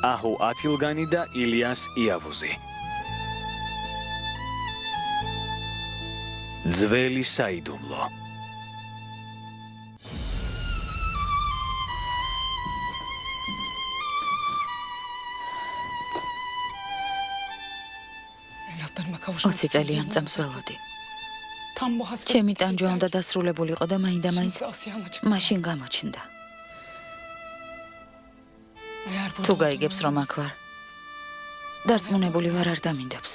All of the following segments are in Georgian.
აჰუ ათილგანი და ილიას იავუზი. ძველი საიდუმლო. ოცი წელი ამ წამს ველოდი. ჩემი ტანჯვა უნდა დასრულებულიყო და მაინდა-მაინც მაშინ გამოჩნდა. თუ გაიგებს რომ აქ ვარ, დარწმუნებული ვარ არ დამინდობს.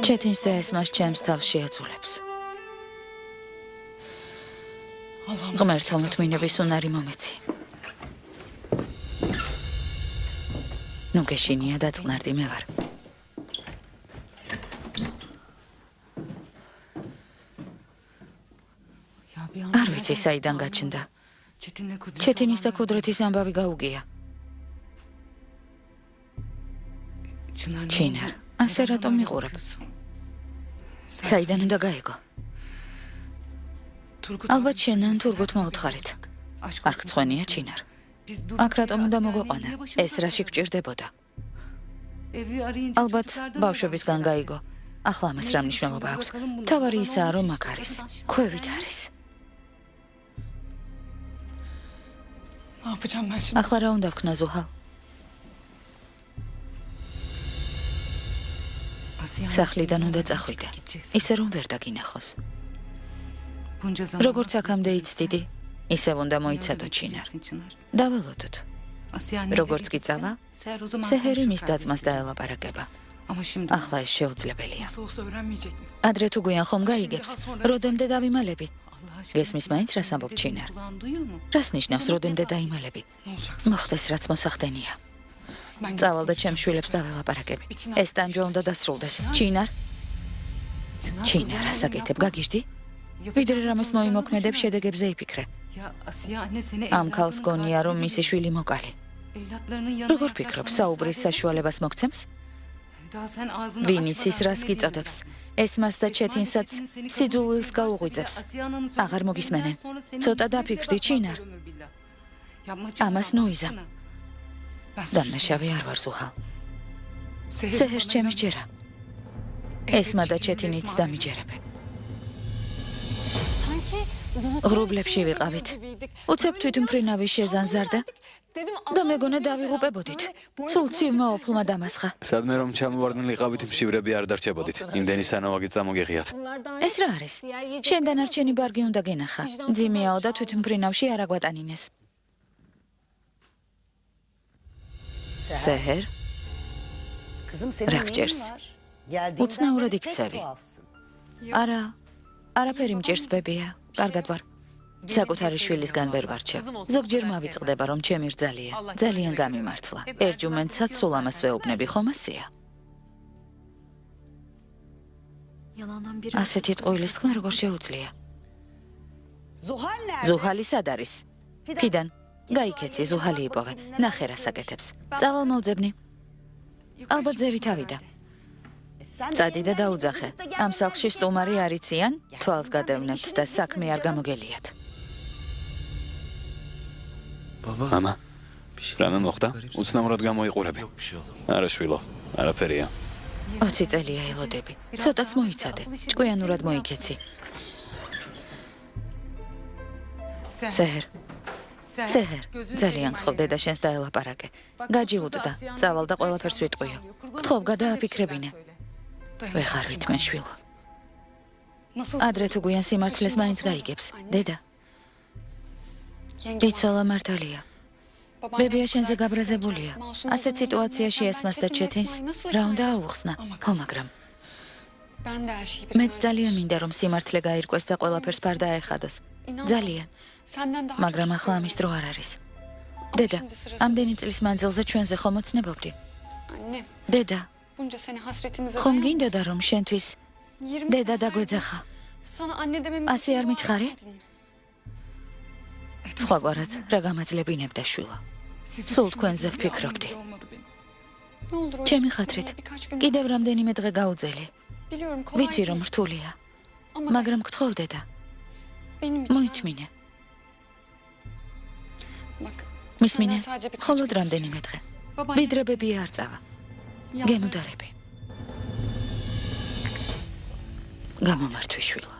ჩეთინს და ესმას ჩემს თავს შეეცულებს. ღმერთო მოთმინების უნარი მომეცი. ნუ გეშინია და წყნარდი მე ვარ. არ ვიცი საიდან გაჩნდა. ჩეთინის და ქუდრეთის ამბავი გაუგია. ჩინარ, ასე რატომ მიყურებ? საიდან უნდა გაიგო? ალბათ შენან თურგოთ მოუთხარით. არ გწვენია ჩინარ. აქ რატომ უნდა მოგვეყვანა? ეს რაში გჭირდებოდა? ალბათ ბავშვებისგან გაიგო. ახლა ამას რა მნიშვნელობა აქვს? თავარი ისაა რომ აქ არის. ქვევით არის. ახლა რა უნდა ვქნა ზუჰალ? სახლიდან უნდა წახვიდე. ისე რომ ვერ დაგინახოს. როგორც აქამდე იცდიდი, ისევ უნდა მოიცადო ჩინარ. დაველოდოთ. როგორც კი წავა, სეჰერი მის დაწმას დაელაპარაკება. ახლა ეს შეუძლებელია. ადრე თუ გვიან ხომ გაიგებს, როდემდე დავიმალები? გესმის მაინც რას ამბობ ჩინარ? რას ნიშნავს როდემდე დაიმალები? მოხდეს რაც მოსახდენია. წავალ და ჩემს შვილებს დაველაპარაკები. ეს ტანჯვა უნდა დასრულდეს. ჩინარ? ჩინარ, ასაკეთებ, გაგიჟდი? ვიდრე რამეს მოიმოქმედებ, შედეგებზე იფიქრე. ამ ქალს გონია, რომ მისი შვილი მოკალი. როგორ ფიქრობ, საუბრის საშუალებას მოგცემს? ვინ იცის რას გიწოდებს? ესმას და ჩეთინსაც სიძულვილს გაუღვიძებს. აღარ მოგისმენენ. ცოტა დაფიქრდი ჩინარ. ამას ნუიზა. დამნაშავე არ ვარ ზუჰალ. სეჰერს ჩემი სჯერა. ესმა და ჩეთინიც დამიჯერებენ. ღრუბლებში ვიყავით. უცებ თვითმფრინავი შეზანზარდა და მეგონა დავიღუპებოდით. სულ ცივმა ოფლმა დამასხა. სადმე რომ ჩამოვარდნილიყავით, მშივრები არ დარჩებოდით. იმდენი სანოვაგით წამოგეღიათ. ეს რა არის? შენ დანარჩენი ბარგი უნდა გენახა. ძიმეაო და თვითმფრინავში არ აგვატანინეს. სეჰერ? რა გჭერს? უცნაურად იქცევი. არა, არაფერი მჭერს ბებია. კარგად ვარ. საკუთარი შვილისგან ვერ ვარჩევ. ზოგჯერ მავიწყდება რომ ჩემი რძალია. ძალიან გამიმართლა. ერჯუმენტსაც სულ ამას ვეუბნები, ხომ ასეა? ასეთი ტყუილის თქმა როგორ შეუძლია? ზუჰალი სად არის? ფიდან? გაიქეცი, ზუჰალი იპოვე. ნახე რას აკეთებს. წავალ მოვძებნი. ალბათ ზევით ავიდა. წადი და დაუძახე. ამ სახლში სტუმარი არ იციან? თვალს გადევნებთ და საქმე არ გამოგელიათ. მამა, რამე მოხდა? უცნაურად გამოიყურები. არა შვილო, არაფერია. 20 წელია ელოდები. ცოტაც მოიცადე. ჭკვიანურად მოიქეცი. სეჰერ. სეჰერ, ძალიან გთხოვ დედა შენს დაელაპარაკე. გაჯიუდდა. წავალ და ყველაფერს ვიტყვიო. გთხოვ გადააფიქრებინე. ვეღარ ვითმენ შვილო. ადრე თუ გვიან სიმართლეს მაინც გაიგებს. დედა. იცოლა მართალია. ბებია შენზე გაბრაზებულია. ასეთ სიტუაციაში ესმას და ჩეთინს რა უნდა აუხსნა? ხო, მაგრამ მეც ძალიან მინდა რომ სიმართლე გაირკვეს და ყველაფერს ფარ დაეხადოს. ძალიან. მაგრამ ახლა ამის დრო არ არის. დედა, ამდენი წლის მანძილზე ჩვენზე ხომ ოცნებობდი? დედა. ხომ გინდოდა რომ შენთვის დედა დაგვეძახა? ასე არ მითხარი? სხვაგვარად რა გამაძლებინებდა შვილო. სულ თქვენზე ვფიქრობდი. ჩემი ხათრით, კიდევ რამდენიმე დღე გაუძელი. ვიცი რომ რთულია, მაგრამ გთხოვ დედა. მოითმინე. მისმინე, მხოლოდ რამდენიმე დღე. ვიდრებები არ წავა. გემუდარები. გამომართვი შვილო.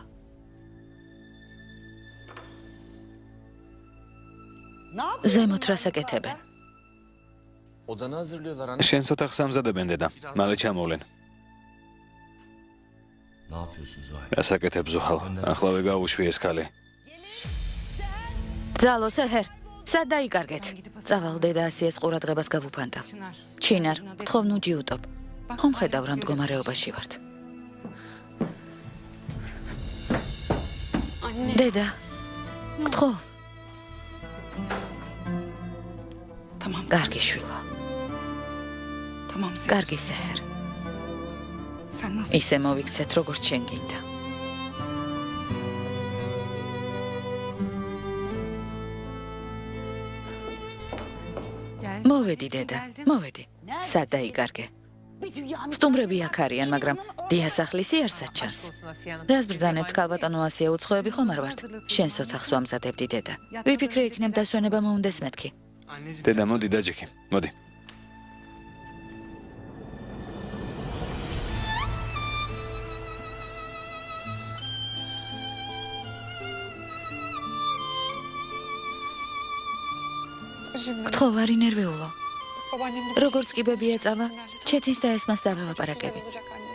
ზემოთ რას აკეთებენ? Odanı hazırlıyorlar anne. შენს ოთახს ამზადებენ დედა. მალე ჩამოვლენ. Ne yapıyorsunuz o ay? რას აკეთებ ზუჰალ? ახლავე გაუშვი ეს ქალი. ძალო სეჰერ, სად დაიკარგეთ? წავალ დედა ასიეს ყურადღებას გავუფანტა. ჩინარ, გთხოვ ნუ ჯიუტობ. ხომ ხედავ რა მდგომარეობაში ვართ. დედა, გთხოვ. კარგი შვილო. კარგი სეჰერ. ისე მოვიქცეთ როგორც შენ გინდა. მოვედი დედა, მოვედი. სად დაიკარგე? სტუმრები აქ არიან, მაგრამ დიასახლის იარსაც ჩანს. რას ბრძანებთ ქალბატონო ასია უცხოები ხომ არ ვართ? შენს ოთახს ვამზადებდი დედა. ვიფიქრე იქნებ დასვენება მოუნდეს მეთქი. დედა მოდი დაჯექი. მოდი. გთხოვ არ ინერვიულო. როგორც კი ბები ეწავა, ჩეთის და ესმას დაველაპარაკები.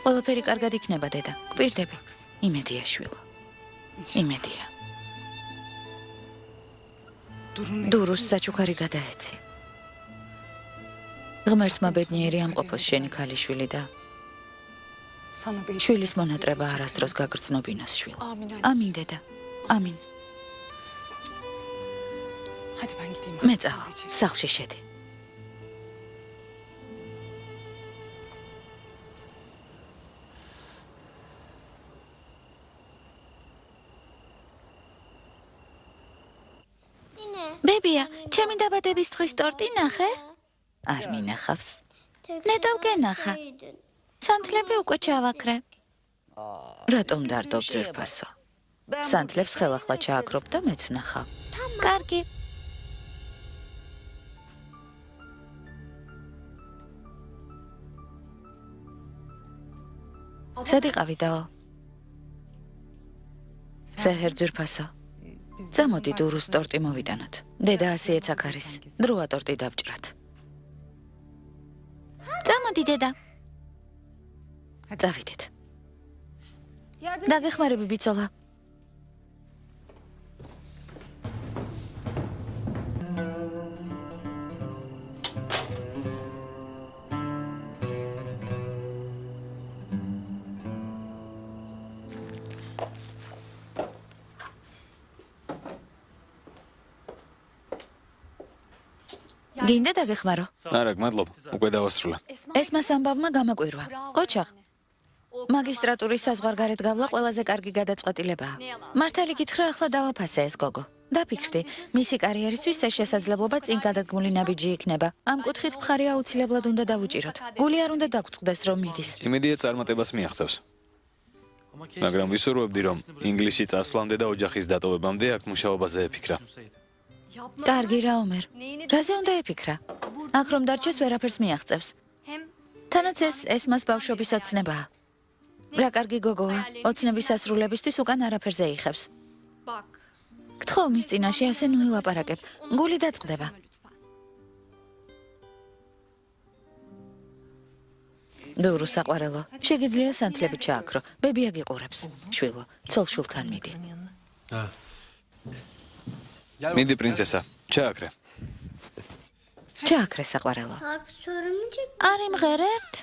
ყველაფერი კარგად იქნება დედა. გვპირდები. იმედია შვილო. იმედია. დურუს საჩუქარი გადაეცი. ღმერთმა ბედნიერი ამყოფოს შენი ქალიშვილი და შვილის მონატრება არასდროს გაგრძნობინოს შვილო. ამინ დედა. ამინ. მე წავალ, სახლში შედი. ბებია, ჩემი დაბადების დღის ტორტი ნახე? არ მინახავს. ნეტავ გენახა. სანთლები უკვე ჩავაქრე. რატომ დარდობ ძვირფასო? სანთლებს ხელახლა ჩააქრობ და მეც ვნახავ. კარგი. სად იყავი დაო? სეჰერ ძვირფასო. წამოდი დურუს ტორტი მოვიტანოთ. დედა ასიეც აქ არის. დროა ტორტი დავჭრათ. წამოდი დედა. წავიდეთ. დაგეხმარები ბიცოლა. გინდა დაგეხმარო? არა, მადლობ. უკვე დავასრულე. ესმას ამბავმა გამაკვირვა. ყოჩაღ. მაგისტრატურის საზღვარგარეთ გავლა ყველაზე კარგი გადაწყვეტილებაა. მართალი გითხრა, ახლა დავაფასე ეს გოგო. დაფიქრდი, მისი კარიერისთვის ეს შესაძლებლობა წინ გადადგმული ნაბიჯი იქნება. ამ კუთხით მხარი აუცილებლად უნდა დავუჭიროთ. გული არ უნდა დაგწყდეს რომ მიდის. იმედია წარმატებას მიაღწევს. მაგრამ ვისურვებდი რომ ინგლისში წასვლამდე და ოჯახის დატოვებამდე აქ მუშაობაზე ეფიქრა. კარგი რა ომერ. რაზე უნდა ეფიქრა? აქ რომ დარჩეს ვერაფერს მიაღწევს. თანაც ესმას ბავშვობის ოცნებაა. რა კარგი გოგოა, ოცნების ასრულებისთვის უკან არაფერზე იხევს. გთხოვ მის წინაშე ასე ნუ ილაპარაკებ. გული დაწყდება. დურუ საყვარელო, შეგიძლია სანთლები ჩააქრო. ბებია გიყურებს. შვილო, ცოლ-შვილთან მიდი. მიდი პრინცესა, ჩააქრე. ჩააქრე საყვარელო. არ იმღერებთ?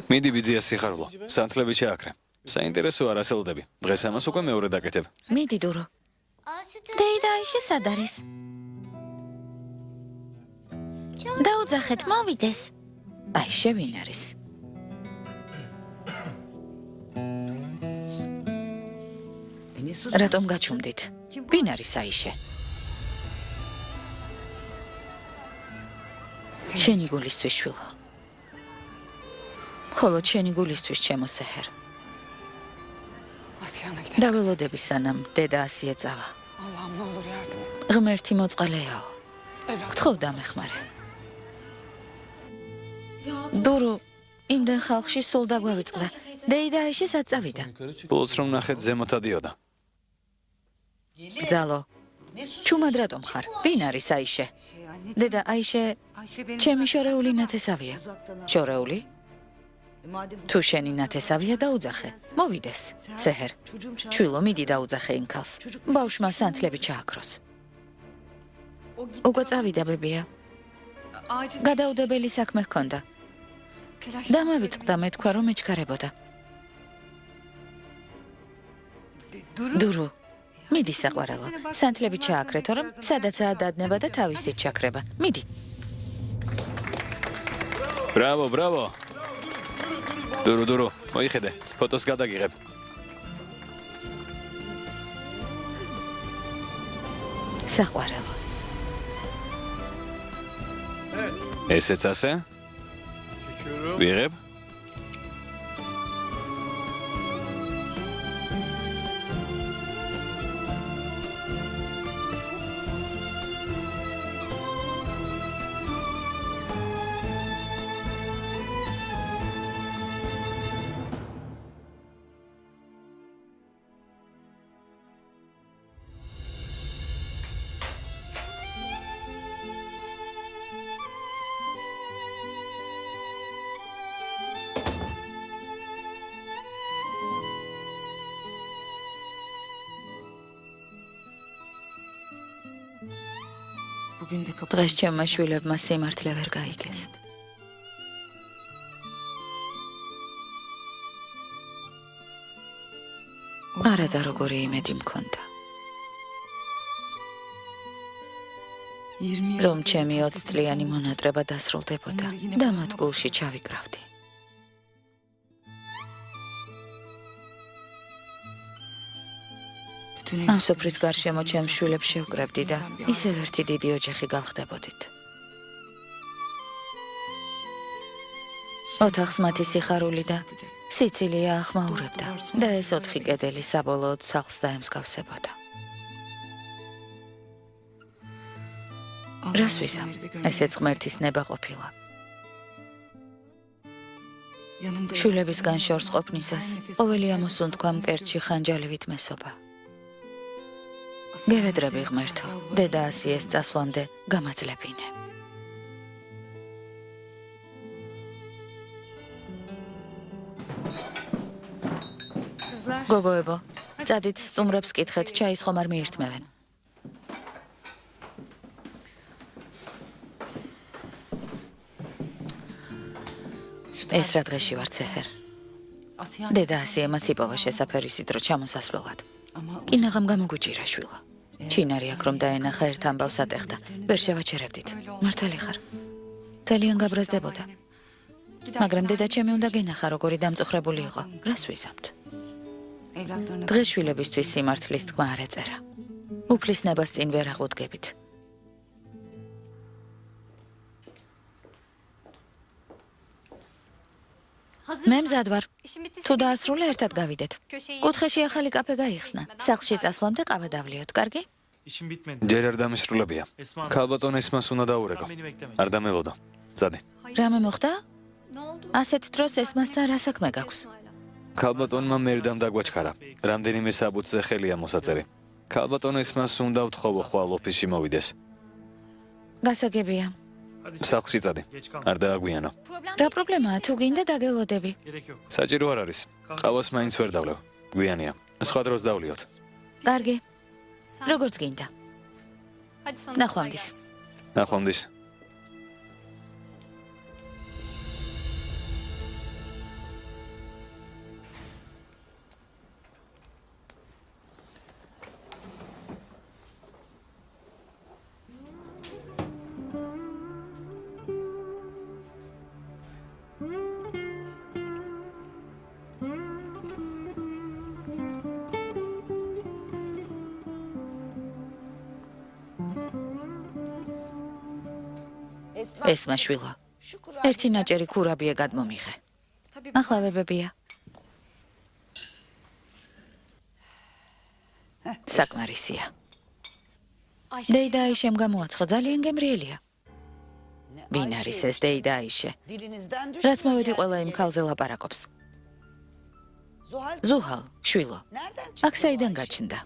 მიდი ბიძია სიხარულო, სანთლები ჩააქრე. საინტერესო არასელოდები. დღეს ამას უკვე მეორე დაკეთებ. მიდი დურო. დეიდა აიშე სად არის? დაუძახეთ, მოვიდეს. აიშე ვინ არის? რატომ გაჩუმდით? ვინ არის აიშე? შენი გულისთვის შვილო. ხოლო შენი გულისთვის ჩემო სეჰერ. დაველოდები სანამ დედა ასე ეწავა. ღმერთი მოწყალეაო. გთხოვ დამეხმარე. დურო იმდენ ხალხში სულ დაგვავიწყდა. დეიდა აიშესაც წავიდა. ბოლოს რომ ნახეთ ზემოთ ადიოდა. ბძალო. ჩუმად რატომ ხარ? ვინ არის აიშე? დედა აიშე ჩემი შორეული ნათესავია. შორეული? თუ შენი ნათესავია დაუძახე. მოვიდეს. სეჰერ. შვილო მიდი დაუძახე იმ ქალს. ბავშვმა სანთლები ჩააქროს. უკვე წავიდა ბებია. გადაუდებელი საქმე ჰქონდა. დამავიწყდა მე თქვა რომ ეჩქარებოდა. დურო. მიდი საყვარელო. სანთლები ჩააქრეთო რომ სადაცაა დადნება და თავისით ჩაქრება. მიდი. ბრავო, ბრავო. დურო, მოიხედე. ფოტოს გადაგიღებ. საყვარელო. ესეც ასე? ვიღებ? დღეს ჩემმა შვილებმა სიმართლე ვერ გაიგეს. არადა როგორი იმედი მქონდა. რომ ჩემი 20 წლიანი მონატრება დასრულდებოდა და მათ გულში ჩავიკრავდი. ამ სოფრის გარშემო ჩემს შვილებს შევკრებდი და ისევ ერთი დიდი ოჯახი გავხდებოდით. ოთახს მათი სიხარული და სიცილია ახმაურებდა და ეს 4 კედელი საბოლოოდ სახლს დაემსგავსებოდა. რას ვიზამ? ესეც ღმერთის ნება ყოფილა. შვილებისგან შორს ყოფნისას ყოველი ამოსუნთქვა მკერდში ხანჯალივით მესობა. გევედრები ღმერთო, დედა ასიეს წასვლამდე გამაძლებინე. გოგოებო, წადით სტუმრებს კითხეთ, ჩაის ხომ არ მიირთმევენ. ეს რა დღეში ვარ ცეჰერ. დედა ასიემაც იპოვა შესაფერისი დრო ჩამოსასვლელად. კინაღამ გამოგუჭირა შვილო. ჩინარი აქ რომ დაენახა ერთ ამბავს ატეხდა. ვერ შევაჩერებდით. მართალი ხარ. ძალიან გაბრაზდებოდა. მაგრამ დედა ჩემი უნდა გენახა როგორი დამწუხრებული იყო. რას ვიზამთ? დღეს შვილებისთვის სიმართლის თქმა არ ეწერა. უფლის ნებას წინ ვერ აღუდგებით. მე მზად ვარ. თუ დაასრულე ერთად გავიდეთ. კუთხეში ახალი კაფე გაიხსნა. სახლში წასვლამდე ყავა დავლიოთ, კარგი? ჯერ არ დამისრულებია. ქალბატონ ესმას უნდა დაურეკო. არ დამელოდა. წადი. რამე მოხდა? ასეთ დროს ესმასთან რა საქმე გაქვს? ქალბატონმა მერდამ დაგვაჩქარა. რამდენიმე საბუთზე ხელია მოსაწერი. ქალბატონ ესმას უნდა ვთხოვო ხვალ ოფისში მოვიდეს. გასაგებია. სახლში წადი. არ დააგვიანო. რა პრობლემაა? თუ გინდა დაგელოდები. საჭირო არ არის. ყავას მაინც ვერ დავლევ. გვიანია. სხვა დროს დავლიოთ. კარგი. როგორც გინდა. ნახვამდის. ნახვამდის. ესმა შვილო, ერთი ნაჭერი ქურაბია გადმომიღე. ახლა ვებებია. საკმარისია. დეიდა აიშემ გამოაცხო, ძალიან გემრიელია. ვინ არის ეს დეიდა აიშე? რაც მოვედი ყველა იმ ქალზე ლაპარაკობს. ზუჰალ, შვილო, აქ საიდან გაჩნდა?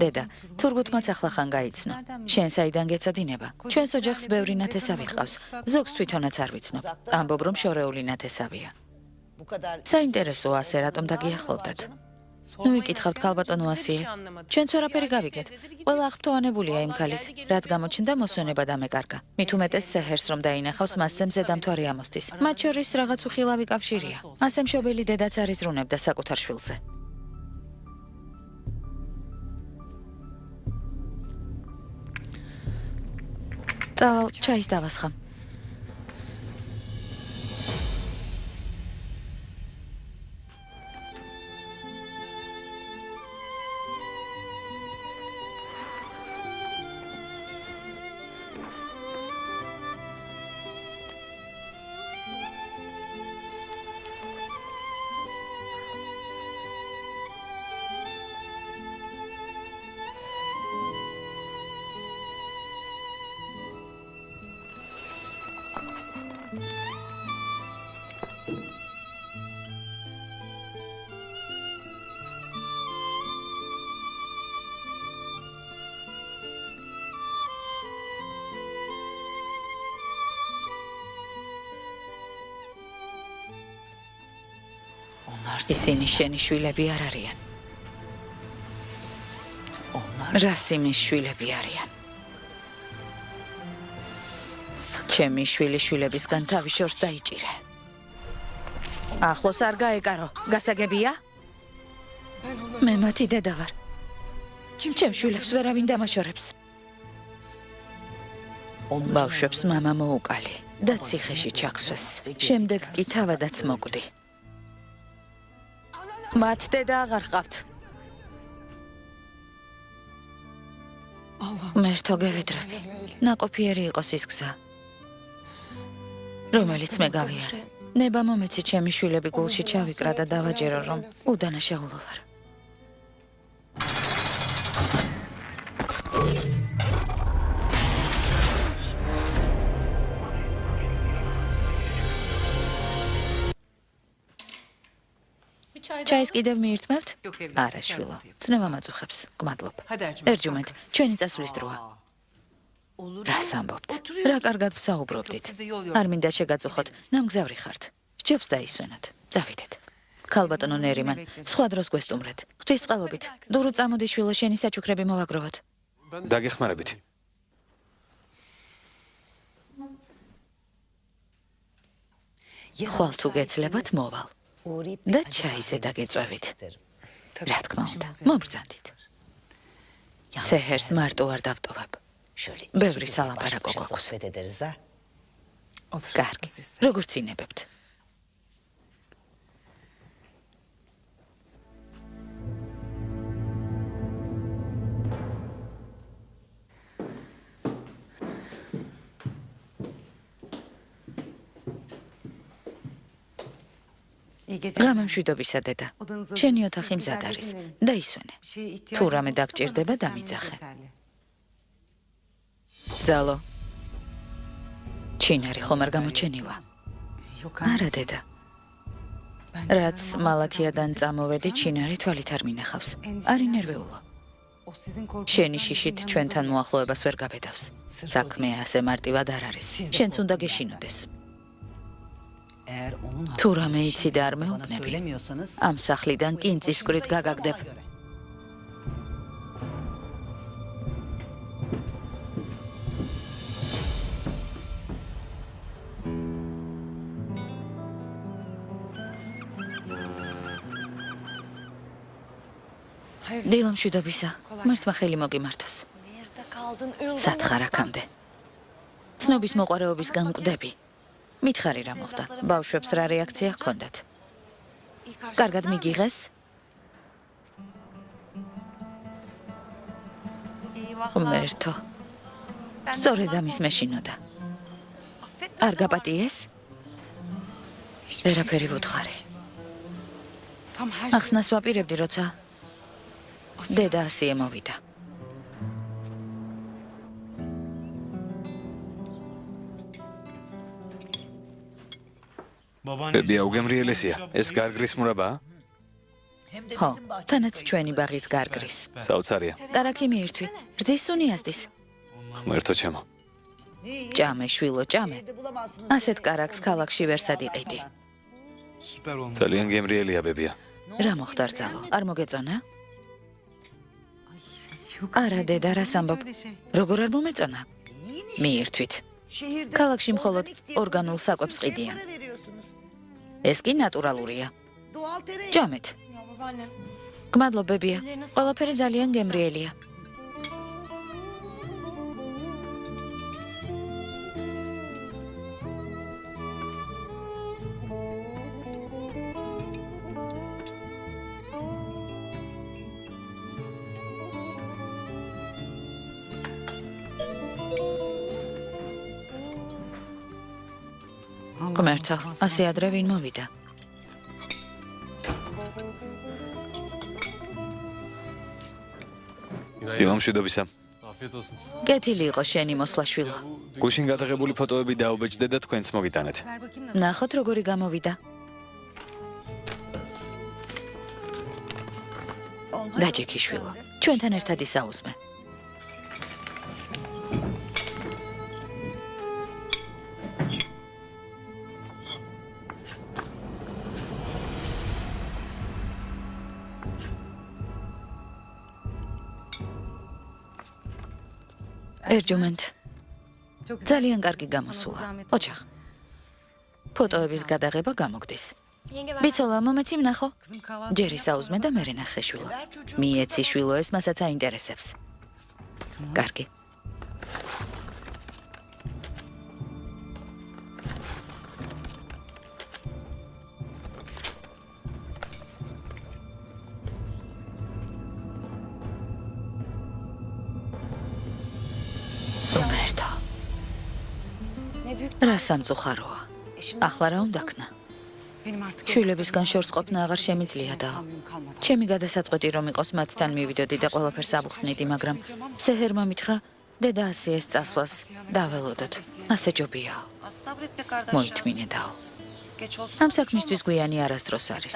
დედა, თურგუთმაც ახლახან გაიცნო. შენ საიდან გეცოდინება? ჩვენს ოჯახს ბევრი ნათესავი ჰყავს. ზოგს თვითონაც არ ვიცნობ. ამბობ, რომ შორეული ნათესავია. საინტერესოა ასე რატომ დაგიახლოვდათ? ნუ იკითხავთ ქალბატონო ასიე. ჩვენც ვერაფერი გავიგეთ. ყველა აღფრთოვანებულია იმ ქალით, რაც გამოჩნდა მოსვენება დამეკარგა. მით უმეტეს სეჰერს რომ დაინახავს, მასზე მზედამთვარი ამოსდის. მათ შორის რაღაც უხილავი კავშირია. ასე მშობელი დედაც არის ზრუნებდა საკუთარ შვილზე. წავალ, ჩაის დავასხამ. ისინი შენი შვილები არ არიან. რასიმის შვილები არიან. ჩემი შვილებისგან თავი შორს დაიჭირე. ახლოს არ გაეკარო, გასაგებია? მე მათი დედა ვარ. ჩემ შვილებს ვერავინ დამაშორებს. ბავშვებს მამა მოუკალი და ციხეში ჩაქსვეს. შემდეგ კი თავადაც მოკვდი. მათ დედა აღარ ყავთ. მერთო გევიდრები. ნაყოფიერი იყოს ის გზა, რომელიც მე გავიარე. ნება მომეცი ჩემი შვილები გულში ჩავიკრა და დავაჯერო, რომ უდანაშაულო ვარ. ჩაის კიდევ მიირთმევთ? არა, შვილო. წნევა მაწუხებს. გმადლობ. ერჯუმეთ, ჩვენი წასვლის დროა. რას ამბობთ? რა კარგად ვსაუბრობდით. არ მინდა შეგაწუხოთ, ნამგზავრი ხართ. სჯობს დაისვენოთ. წავიდეთ. ქალბატონო ნერიმან, სხვა დროს გვესტუმრეთ. ღვთისწყალობით, დურო წამოდი შვილო, შენი საჩუქრები მოვაგროვოთ. დაგეხმარებით. ხვალ თუ გეცლებათ, მოვალ. და ჩაიზე დაგეწვევით. რა თქმა უნდა, მომბრძანდით. სეჰერს მარტო არ დავტოვებ. ბევრი სალაპარაკო გვაქვს. კარგი, როგორც ინებებთ. ღამემშვიდობისა დედა. შენი ოთახი მზად არის. დაისვენე. თუ რამე დაგჭირდება, დამიძახე. ძალო. ჩინარი ხომ არ გამოჩენილა? არა დედა. რაც მალათიადან წამოვედი, ჩინარი თვალით არ მინახავს. არ ინერვეულო. შენი შიშით ჩვენთან მოახლოებას ვერ გაბედავს. საქმე ასე მარტივად არ არის. შენც უნდა გეშინოდეს. თუ რამე იცი და არ მეუბნები, ამ სახლიდან კინწისკვრით გაგაგდებ. დილამშვიდობისა, მართმა ხელი მოგიმართოს. სათხარ აქამდე. ცნობის მოყვარეობისგან მკვდები. მითხარი რა მოხდა, ბავშვებს რა რეაქცია ჰქონდათ? კარგად მიგიღეს? მერთო, სწორედ ამის მეშინოდა. არ გაპატიეს? ვერაფერი ვუთხარი. ახსნას ვაპირებდი, როცა დედა ასიე მოვიდა. ბებია უგემრიელესია. ეს გარგრის მურაბაა? ხო, თანაც ჩვენი ბაღის გარგრის. საოცარია. კარაქი მიირთვი. რძის სუნიასდის. ღმერთო ჩემო. ჭამე, შვილო, ჭამე. ასეთ კარაქს ქალაქში ვერ სადიყიდი. ძალიან გემრიელია ბებია. რა მოხდა რძალო? არ მოგეწონა? არა, დედა, რას ამბობ? როგორ არ მომეწონა? მიირთვით. ქალაქში მხოლოდ ორგანულ საკვებს ყიდიან. ეს კი ნატურალურია. ჭამეთ. გმადლობებია. ყველაფერი ძალიან გემრიელია. ღმერთო, ასე ადრე ვინ მოვიდა? დილამშვიდობისა. გეთილი იყო შენი მოსვლა, შვილო. გუშინ გადაღებული ფოტოები დაუბეჭდე და თქვენც მოგიტანეთ. ნახოთ როგორი გამოვიდა. დაჯექი, შვილო. ჩვენთან ერთად ისაუზმე. ერჯუმენტ. ძალიან კარგი გამოსულა. ოჩახ. ფოტოების გადაღება გამოგდის. ბიცოლა, მომეცი ვნახო. ჯერ ისაუზმე და მერე ნახე, შვილო. მიეცი, შვილო, ეს მასაც აინტერესებს. კარგი. რა სამწუხაროა. ახლა რა უნდა ქნა? შვილებისგან შორს ყოფნა აღარ შემიძლია და ჩემი გადასაწყვეტი რომ იყოს მათთან მივიდოდი და ყველაფერს ავუხსნიდი, მაგრამ სეჰერმა მითხრა დედა ასიეს წასვლას დაველოდოთ. ასე ჯობია. მოითმინედაო. ამ საქმისთვის გვიანი არასდროს არის.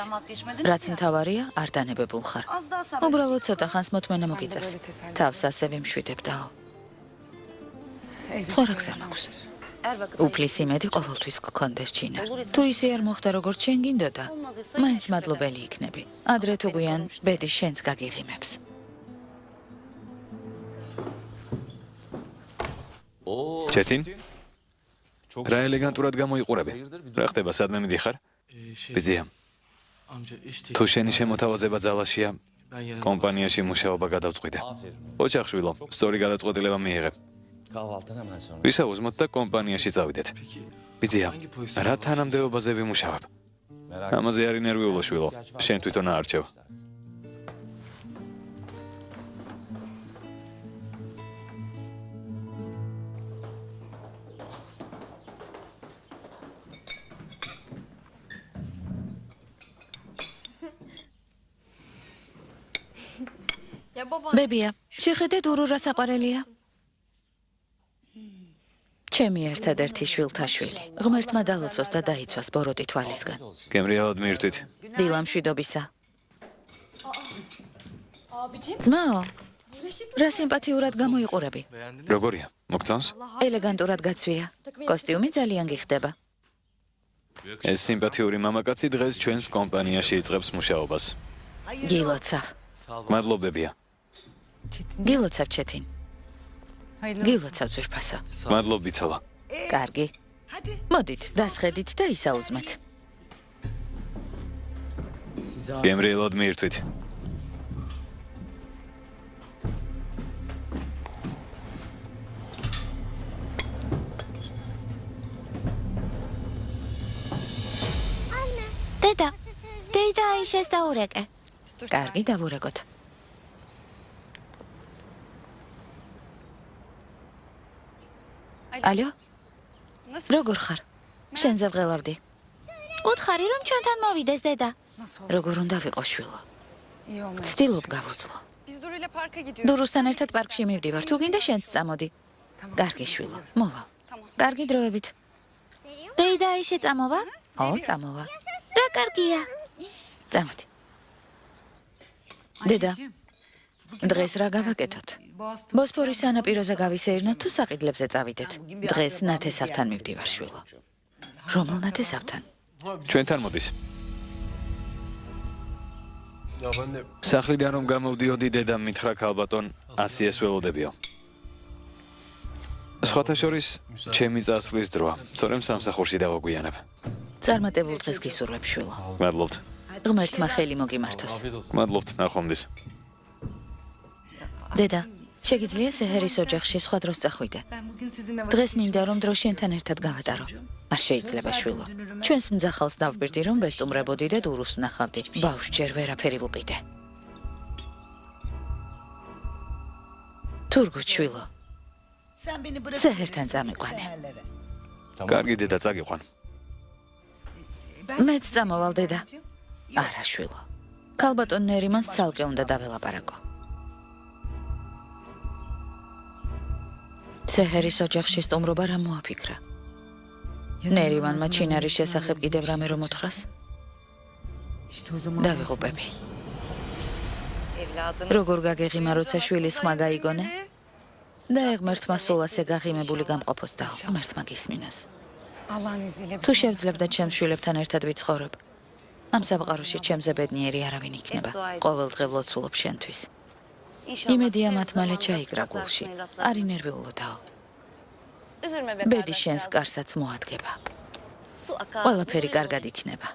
რაც მთავარია, არ დანებებულ ხარ. უბრალოდ ცოტა ხანს მოთმენა მოგიწევს. თავს ასევე მშვიდებდაო. სხვა რა გზა მაქვს? უფლის იმედი ყოველთვის გქონდეს, ჩინარ. თუ ისე არ მოხდა როგორც შენ გინდოდა, მაინც მადლობელი იქნები. ადრე თუ გვიან ბედი შენც გაგიღიმებს. ჩეთინ? რა ელეგანტურად გამოიყურები. რა ხდება, სადმე მიდიხარ? ბიძია. თუ შენი შემოთავაზება ძალაშია, კომპანიაში მუშაობა გადავწყვიტე. ოჩახ შვილო, სწორი გადაწყვეტილება მიიღე. ვისაუზმოთ და კომპანიაში წავიდეთ. ბიძია, რა თანამდებობაზე ვიმუშავებ? ამაზე არ ინერვიულო, შვილო. შენ თვითონ აარჩევ. ბებია, შეხედე დურო რა საყვარელია? ჩემი ერთადერთი შვილთაშვილი. ღმერთმა დალოცოს და დაიცვას ბოროტი თვალისგან. გემრიელად მიირთვით. დილამშვიდობისა. ძმაო, რა სიმპათიურად გამოიყურები? როგორია? მოგწონს? ელეგანტურად გაცვია. კოსტიუმი ძალიან გიხდება. ეს სიმპათიური მამაკაცი დღეს ჩვენს კომპანიაში იწყებს მუშაობას. გილოცავ. მადლობებია. გილოცავ, ჩეთინ. გილოცავ, ძვირფასო. მადლობ, ბიცოლა. კარგი. მოდით, დასხედით და ისაუზმეთ. გემრიელად მიირთვით. დედა აიშეს დაურეკე. კარგი, დავურეკოთ. ალო? როგორ ხარ? შენზე ვღელავდი. უთხარი რომ ჩვენთან მოვიდეს დედა. როგორ უნდა ვიყო შვილო? ცდილობ გავუძლო. დურუსთან ერთად პარკში მივდივარ. თუ გინდა შენც წამოდი. კარგი შვილო, მოვალ. კარგი დროებით. დედა ისე წამოვა? ო, წამოვა. რა კარგია. წამოდი. დედა, დღეს რა გავაკეთოთ? ბოსფორის სანაპიროზე გავისეირნოთ თუ საყიდლებზე წავიდეთ? დღეს ნათესავთან მივდივარ შვილო. რომელ ნათესავთან? ჩვენთან მოდის. სახლიდან რომ გამოვდიოდი, დედამ მითხრა ქალბატონ 100-ს ველოდებიო. სხვათა შორის, ჩემი წასვლის დროა, თორემ სამსახურში დავაგვიანებ. წარმატებულ დღეს გისურვებ შვილო. მადლობთ. ღმერთმა ხელი მოგიმართოს. მადლობთ, ნახვამდის. დედა, შეგიძლია სეჰერის ოჯახში სხვა დროს წახვიდე. დღეს მინდა რომ დრო შენთან ერთად გავატარო. არ შეიძლება შვილო. ჩვენს მძახალს დავბირდი რომ ვესტუმრებოდი და დურუს ვნახავდი. ბავშვ ჯერ ვერაფერი ვუყიდე. თურგუჩ შვილო. სეჰერთან წამიყვანე. კარგი დედა, წაგიყვან. მეც წამოვალ დედა. არა შვილო. ქალბატონ ნერიმანს ცალკე უნდა დაველაპარაკო. სეჰერის ოჯახში სტუმრობა რა მოაფიქრა? ნერიმანმა ჩინარის შესახებ კიდევ რამე რომ უთხრას? დავიღუპები. როგორ გაგეღიმა, როცა შვილის ხმა გაიგონე? და ღმერთმა სულ ასე გაღიმებული გამყოფოს და ღმერთმა გისმინოს. თუ შევძლებდა ჩემს შვილებთან ერთად ვიცხოვრებ, ამ სამყაროში ჩემზე ბედნიერი არავინ იქნება. ყოველდღე ვლოცულობ შენთვის. იმედია მათ მალე ჩაიგრა გულში. არ ინერვიულოდაო. ბედი შენს კარსაც მოადგება. ყველაფერი კარგად იქნება.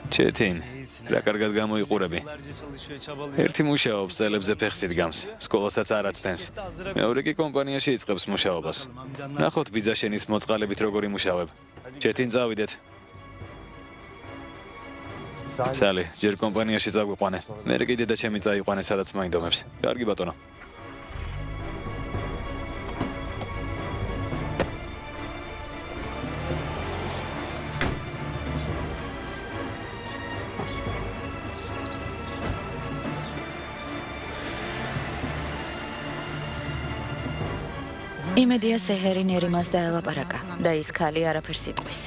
ჩეტინ, რა კარგად გამოიყურები. ერთი მუშაობს, წელებზე ფეხს იდგამს, სკოლასაც არ აცდენს. მეორე კი კომპანიაში იწყებს მუშაობას. ნახოთ ბიძაშენის მოწყალებით როგორ იმუშავებ. ჩეტინ, წავიდეთ. სალი, ჯერ კომპანიაში წაგვიყვანე. მერე კიდე და ჩემი წაიყვანე, სადაც მაინდომებს. კარგი ბატონო. იმედია სეჰერი ნერიმანს დაელაპარაკა და ის ქალი არაფერს იტყვის.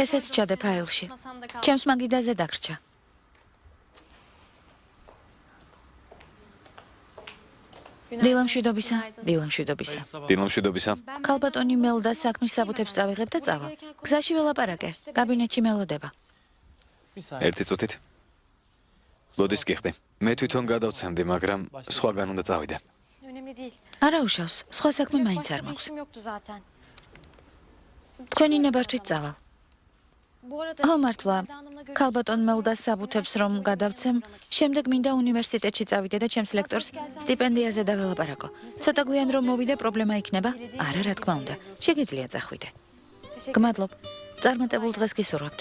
ესეც ჩადე ფაილში. ჩემს მაგიდაზე დაგრჩა. დილამშვიდობისა. დილამშვიდობისა. ქალბატონი მელდა საქმის საბუთებს წავიღებ და წავა. გზაში ველაპარაკე. კაბინეტში მელოდება. ერთი წუთით. ლოდის გიხდი. მე თვითონ გადავცემდი, მაგრამ სხვაგან უნდა წავიდე. არა უშავს. სხვა საქმე მაინც არ მაქვს. თქვენი ნებართვით წავალ. მართლა, ქალბატონ მელდას საბუთებს რომ გადავცემ, შემდეგ მინდა უნივერსიტეტში წავიდე და ჩემს ლექტორს სტიპენდიაზე დაველაპარაკო. ცოტა გვიან რომ მოვიდე, პრობლემა იქნება? არა, რა თქმა უნდა. შეგიძლია წახვიდე. გმადლობ. წარმატებულ დღეს გისურვებთ.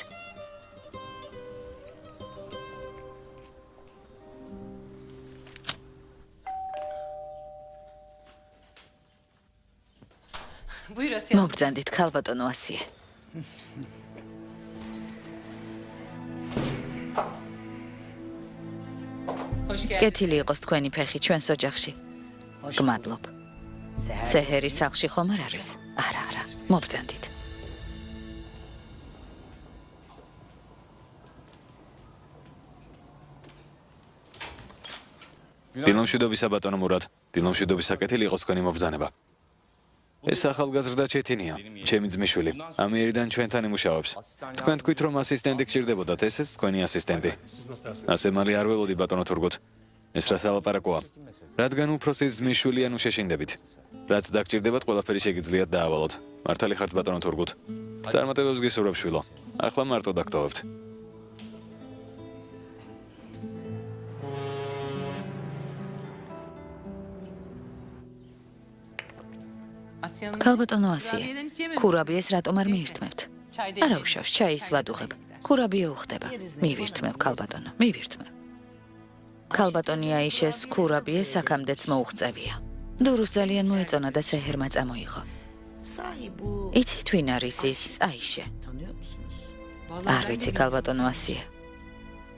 მოგბრძანდით ქალბატონო ასიე. კეთილი იყოს თქვენი ფეხი ჩვენს ოჯახში. გმადლობ. სეჰერის სახლში ხომ არ არის? არა, მოგბრძანდით. დილომშვიდობისა ბატონო მურად. დილომშვიდობისა კეთილი იყოს თქვენი მობრძანება. ეს ახალგაზრდა ჩეთინია, ჩემი ძმისშვილი. ამიერიდან ჩვენთან იმუშავებს. თქვენ თქვით რომ ასისტენტი გჭირდებოდათ, ესეც თქვენი ასისტენტი. ასე მალე არ ველოდი ბატონო თურგუთ. ეს რა სალაპარაკოა? რადგან უფროსის ძმისშვილი ანუ შეშინდებით. რაც დაგჭირდებათ, ყველაფერი შეგიძლიათ დაავალოთ. მართალი ხართ ბატონო თურგუთ. წარმატებებს გისურვებ შვილო. ახლა მარტო დაგტოვებთ. ქალბატონო ასიე, ქურაბიეს რატომ არ მიირთმევთ? არა უშავს, ჩაის ვადუღებ. ქურაბიე უხდება. მივირთმევ ქალბატონო, მივირთმევ. ქალბატონი აიშეს ქურაბიე საქამდეც მოუღწევია. დურუს ძალიან მოეწონა და სეჰერმა წამოიღო. იცით ვინ არის ის აიშე? არ ვიცი ქალბატონო ასიე.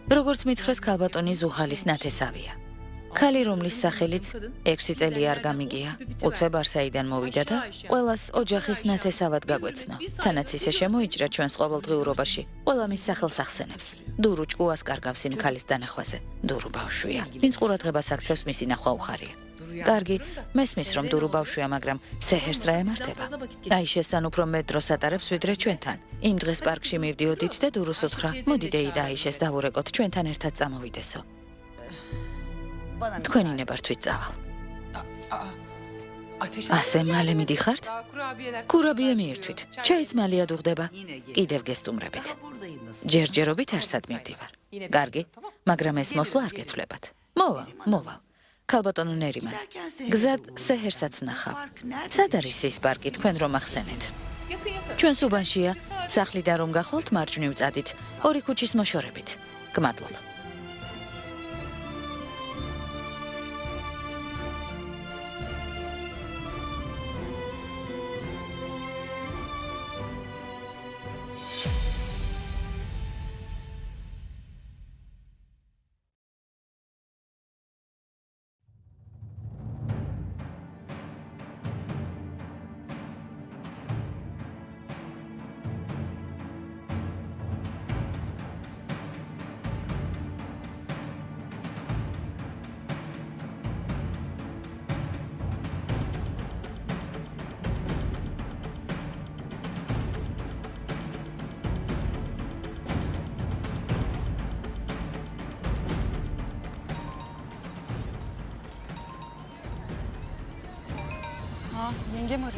როგორც მითხრეს ქალბატონი ზუჰალის ნათესავია. ქალი რომლის სახელიც 6 წელი არ გამიგია, უცებ არსაიდან მოვიდა და ყველას ოჯახის ნათესავად გაგვეცნო. თანაც ისე შემოიჭრა ჩვენს ყოველდღიურობაში. ყველა მის სახელს ახსენებს. დურუ ჭკუას კარგავს იმ ქალის დანახვაზე. დურუ ბავშვია. ვინც ყურადღებას აქცევს მისი ნახვა უხარია. კარგი, მესმის რომ დურუ ბავშვია, მაგრამ სეჰერს რა ემართება? აიშესთან უფრო მეტ დროს ატარებს ვიდრე ჩვენთან. იმ დღეს პარკში მივდიოდით და დურუს უთხრა: მოდი დეიდა აიშეს დავურეკოთ, ჩვენთან ერთად წამოვიდესო. თქვენი ნებართვით წავალ. ასე მალე მიდიხართ? ქურაბიე მიირთვით. ჩაიც მალია დუღდება. კიდევ გესტუმრებით. ჯერჯერობით არსად მივდივარ. კარგი, მაგრამ ეს მოსვლა არ გეთვლებათ. მოვალ. ქალბატონო ნერიმან. გზად სეჰერსაც ვნახავ. სად არის ის პარკი, თქვენ რომ ახსენეთ? ჩვენს უბანშია. სახლიდან რომ გახვალთ მარჯვნივ წადით. 2 ქუჩის მოშორებით. გმადლობ.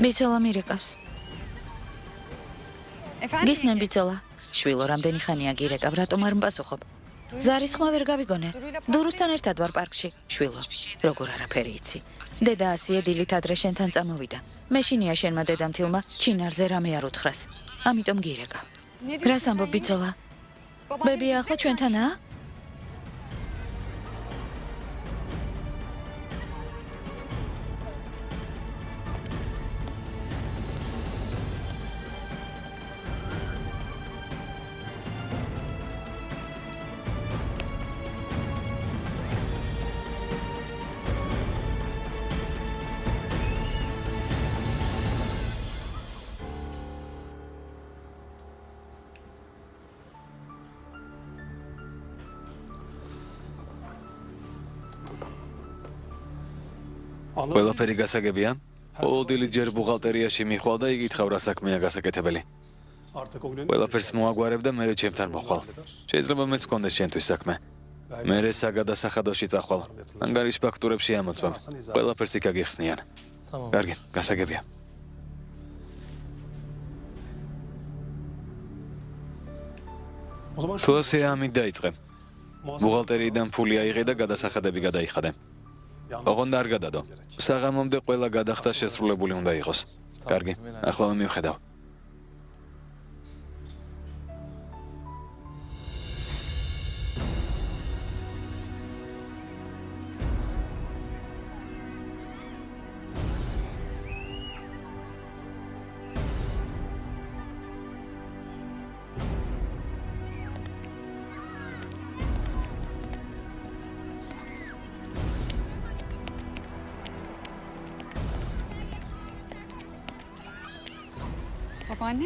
ბიცოლა მირეკავს. გისმენ ბიცოლა. შვილო, რამდენი ხანია გირეკავ, რატომ არ მპასუხობ? ზარის ხმა ვერ გავიგონე. დურუსთან ერთად ვარ პარკში. შვილო, როგორ არაფერი იცი. დედა ასიე დილით ადრე შენთან წამოვიდა. მეშინია შენმა დედამთილმა ჩინარზე რამე არ უთხრას. ამიტომ გირეკავ. რას ამბობ ბიცოლა? ბებია ახლა ჩვენთანაა? ყველაფერი გასაგებია? ყოველდღიურად ჯერ ბუღალტერიაში მიხვალ და იკითხავ რა საქმეა გასაკეთებელი. ყველაფერს მოაგვარებ და მერე ჩემთან მოხვალ. შეიძლება მეც გქონდეს ჩემთვის საქმე. მერე საგადასახადოში წახვალ. ანგარის ფაქტურებში ამოწმებ. ყველაფერს იქ აგიხსნიან. კარგი, გასაგებია. თუ ასე ამით დაიწყე. ბუღალტერიიდან ფული აიღე და გადასახადები გადაიხადე. ოღონდ არ გადადო. საღამომდე ყველა გადახდა შესრულებული უნდა იყოს. კარგი, ახლა მივხედავ.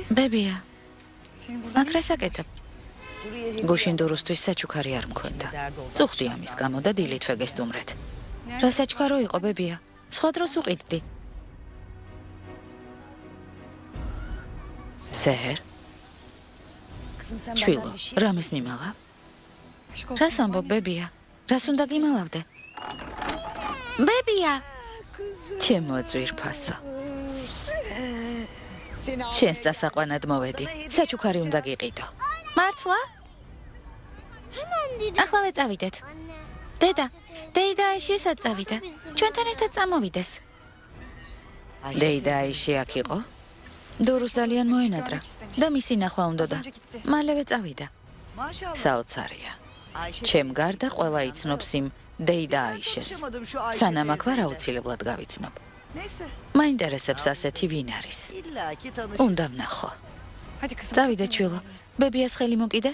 ბებია, აქ რა საკეთებ? გუშინ დურუსთვის საჩუქარი არ მქონდა. წუხდი ამის გამო და დილით ვეგესტუმრეთ. რა საჩქარო იყო, ბებია? სხვა დროს უყიდდი. სეჰერ? შვილო, რამეს მიმალა? რას ამბობ, ბებია? რას უნდა გიმალავდე? ბებია! ჩემო ძვირფასო. შენს წასაყვანად მოვედი. საჩუქარი უნდა გიყიდო. მართლა? ახლა ვეწავიდეთ. დედა აიშიესაც წავიდა. ჩვენთან ერთად წამოვიდეს. დეიდა აიში აქ იყო? დურუს ძალიან მოენადრა და მისი ნახვა უნდოდა. მალევე წავიდა. საოცარია. ჩემ გარდა ყველა იცნობს იმ დეიდა აიშეს. სანამ აქ ვარ აუცილებლად გავიცნობ. მაინტერესებს ასეთი ვინ არის. უნდა ვნახო. წავიდე ჩვილო. ბებიას ხელი მოკიდე?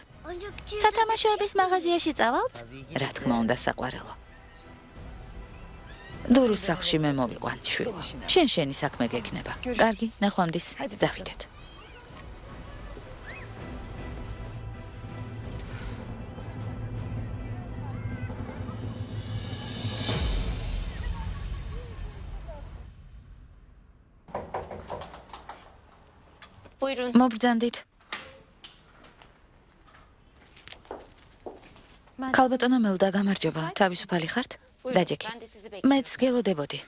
სათამაშოების მაღაზიაში წავალთ? რა თქმა უნდა, საყვარელო. დურუს სახლში მე მოვიყვან, შვილო. შენი საქმე გექნება. კარგი, ნახვამდის. დავიდეთ. მობრძანდით. ქალბატონო მელდა, გამარჯობა. თავისუფალი ხართ? დაჯექი. მეც გელოდებოდი.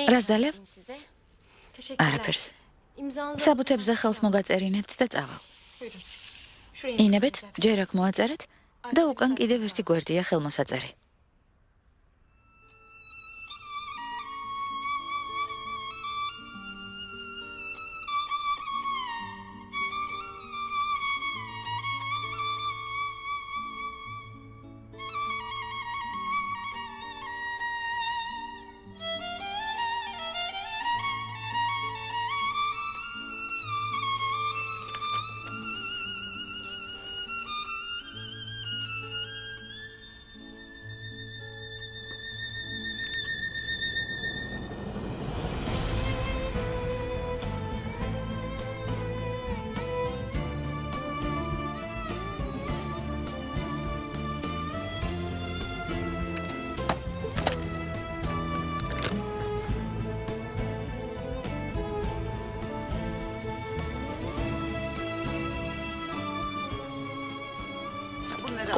რას დალევ? არაფერს. საბუთებზე ხელს მოგაწერინებთ და წავალ. ინებეთ, ჯერ აქ მოაწერეთ და უკან კიდევ ერთი გვერდია ხელმოსაწერი.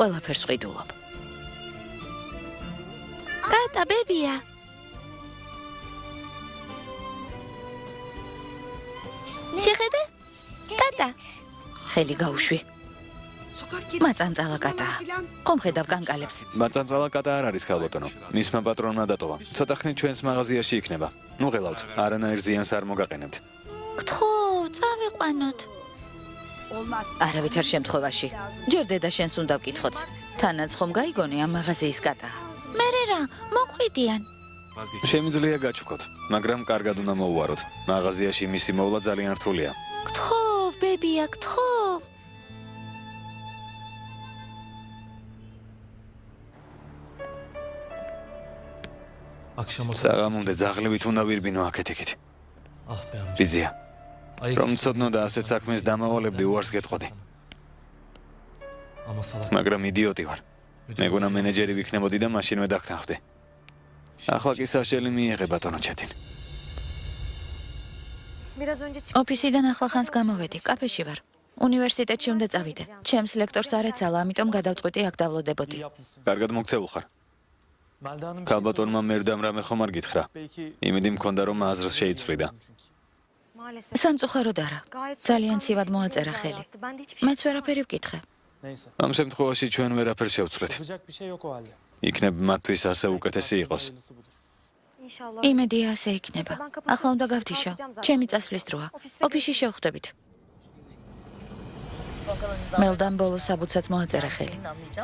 ყველაფერს ვყიდულობ. კატა, ბებია. შეხედე? კატა. ხელი გაუშვი. მაწანწალა კატაა. ხომ ხედავ კანკალებს? მაწანწალა კატა არ არის, ქალბატონო. მისმა პატრონმა დატოვა. ცოტა ხნით ჩვენს მაღაზიაში იქნება. ნუ ღელავთ, არანაირ ზიანს არ მოგაყენებთ. გთხოვ, წავიყვანოთ. არავითარ შემთხვევაში. ჯერ დედა შენს უნდა ვკითხოთ. თანაც ხომ გაიგონე ამ მაღაზიის კატა. მერე რა, მოგვიდიან. შემიძლია გაჩუქოთ, მაგრამ კარგად უნდა მოუვაროთ. მაღაზიაში მისი მოვლა ძალიან რთულია. გთხოვ, ბებია, გთხოვ. საღამომდე ძაღლებით უნდა ვირბინო აქეთ-იქით. ბიძია. რომ ცოდნო და ასეთ საქმეს დამავალებდი, უარს გეტყოდი. მაგრამ იდიოტი ვარ. მეგონა მენეჯერი ვიქნებოდი და მაშინვე დაგთანხმდი. ახლა კი საშელი მიიღე, ბატონო ჩეტინ. ოფისიდან ახლა ხანს გამოვედი, კაფეში ვარ. უნივერსიტეტში უნდა წავიდე. ჩემს ლექტორს არ ეცალა, ამიტომ გადავწყვიტე აქ დავლოდებოდი. კარგად მოგცეულ ხარ. ქალბატონმა მერდამ რამე ხომ არ გითხრა. იმედი მქონდა რომ აზრს შეიცვლიდა. სამწუხაროდ არა. ძალიან ცივად მოაწერა ხელი. მეც ვერაფერი ვკითხე. ამ შემთხვევაში ჩვენ ვერაფერს შევცვლეთ. იქნებ მათთვის ასე უკეთესი იყოს. იმედია ასე იქნება. ახლა უნდა გავთიშო. ჩემი წასვლის დროა. ოფისში შევხვდებით. მელდამ ბოლოს საბუთსაც მოაწერა ხელი.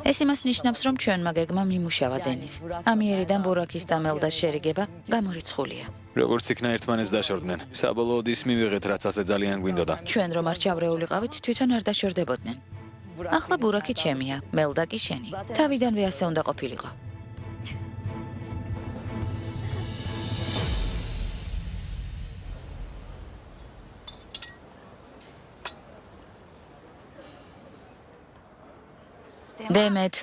ეს იმას ნიშნავს, რომ ჩვენმა გეგმა მიმუშავა დენის. ამიერიდან ბურაქის და მელდას შერიგება გამორიცხულია. როგორც იქნა ერთმანეთს დაშორდნენ. საბოლოოდ ის მივიღეთ, რაც ასე ძალიან გვინდოდა. ჩვენ რომ არ ჩავრეულიყავით, თვითონ არ დაშორდებოდნენ. ახლა ბურაქი ჩემია, მელდა კი შენი. თავიდანვე ასე უნდა ყოფილიყო. დემეთ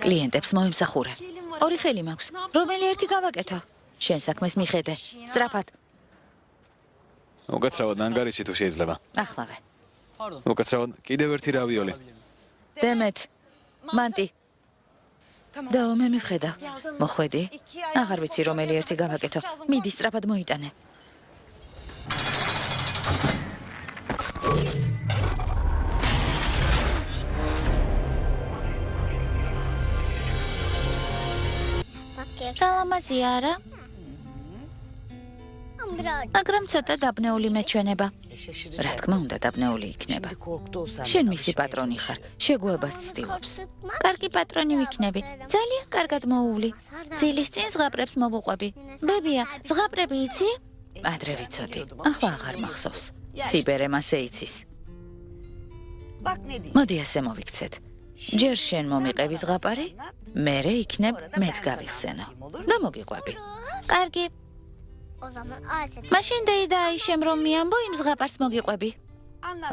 კლიენტებს მოემსახურე. ორი ხელი მაქვს. რომელი ერთი გავაკეთო? შენ საქმეს მიხედე. სწრაფად. უკაცრავად ანგარიში თუ შეიძლება. ახლავე. უკაცრავად კიდევ ერთი რავიოლი. დემეთ მანტი. დაო მე მიხედა. მოხვედი? აღარ ვიცი რომელი ერთი გავაკეთო. მიდი სწრაფად მოიტანე. რა ლამაზია არა? მაგრამ ცოტა დაბნეული მეჩვენება. რა თქმა უნდა დაბნეული იქნება. შენ მისი პატრონი ხარ, შეგუებას ცდილობს. კარგი პატრონი ვიქნები. ძალიან კარგად მოუვლი. ძილის წინ ზღაპრებს მოვუყვები. ბებია, ზღაპრები იცი? ადრე ვიცოდი. ახლა აღარ მახსოვს. სიბერე მასე იცის. მოდი ასე მოვიქცეთ. ჯერ შენ მომიყევი ზღაპარი, მერე იქნებ მეც გავიხსენო. და მოგიყვები. კარგი. მაშინ დეიდა აიშემ რომ მიამბო იმ ზღაპარს მოგიყვები.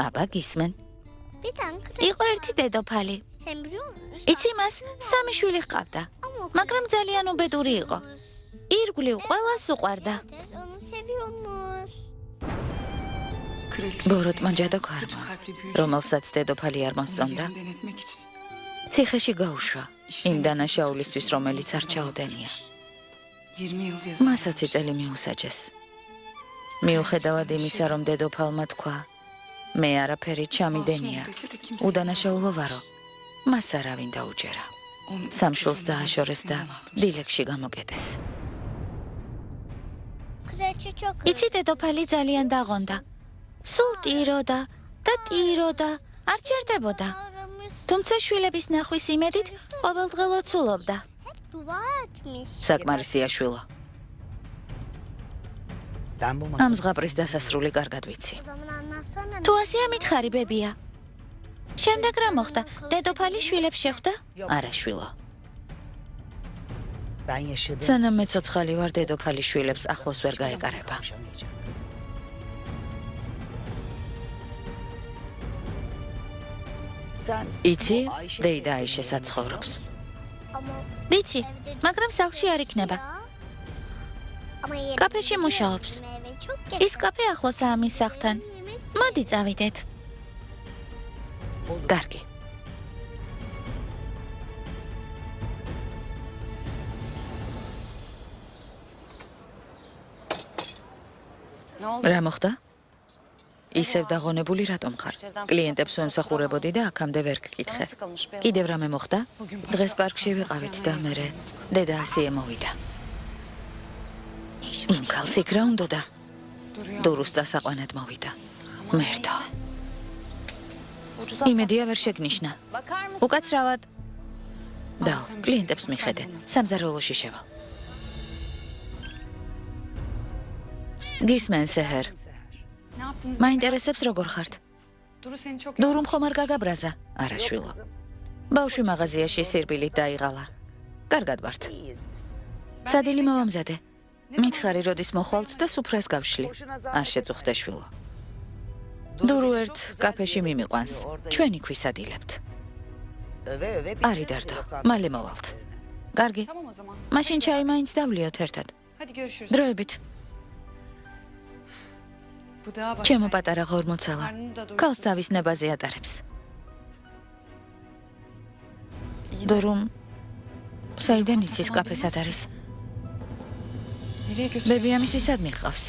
აბა გისმენ. იყო ერთი დედოფალი. იცი მას სამი შვილი ჰყავდა, მაგრამ ძალიან უბედური იყო. ირგვლივ ყველას უყვარდა. ბოროტმა ჯადო ქარმა, რომელსაც დედოფალი არ მოსწონდა. ციხეში გაუშვა იმ დანაშაულისთვის, რომელიც არ ჩაოდენია. მას 20 წელი მიუსაჯეს. მიუხედავად იმისა, რომ დედოფალმა თქვა, მე არაფერი ჩამიდენია, უდანაშაულო ვარო, მას არავინ დაუჯერა. სამშვილს დააშორეს და დილეგში გამოკეტეს. იცი დედოფალი ძალიან დაღონდა. სულ ტიროდა და ტიროდა, არ ჩერდებოდა. თუმცა შვილების ნახვის იმედით ყოველდღიურად ცულობდა. საკმარისია შვილო. ამ ზღაპრის დასასრული კარგად ვიცი. თუ ასეა მითხარი ბებია. შემდეგ რა მოხდა? დედოფალი შვილებს შეხვდა? არა შვილო. სანამ მე ცოცხალი ვარ, დედოფალი შვილებს ახლოს ვერ გაეკარება. იცი, დეიდა აიშე საცხოვრობს. ვიცი, მაგრამ სახლში არ იქნება. კაფეში მუშაობს. ის კაფე ახლოსაა მის სახლთან. მოდი წავიდეთ. კარგი. რა მოხდა? ისევ დაღონებული რატომ ხარ? კლიენტებს ვემსახურებოდი და აქამდე ვერ გკითხე. კიდევ რამე მოხდა? დღეს პარკში ვიყავით და მერე დედა ასიე მოვიდა. იმ ქალს იქ რა უნდოდა? დურუს დასაყვანად მოვიდა. მერთო. იმედია ვერ შეგნიშნა. უკაცრავად. და კლიენტებს მიხედე. სამზარეულოში შევალ. გისმენ სეჰერ. მაინტერესებს როგორ ხართ? დურუმ ხომ არ გაგაბრაზა? არა შვილო. ბავშვი მაღაზიაში სირბილით დაიღალა. კარგად ვართ. სადილი მოვამზადე. მითხარი როდის მოხვალთ და სუფრას გავშლი. არ შეწუხდე შვილო. დურუ ერთ კაფეში მიმიყვანს. ჩვენ იქ ვისადილებთ. არი დარდო, მალე მოვალთ. კარგი. მაშინ ჩაი მაინც დავლიოთ ერთად. დროებით. ჩემო პატარა ღორმოცალა, ქალს თავის ნებაზე ატარებს. დურუმ, საიდან იცის კაფე სად არის? ბებია მისი სად მიყავს?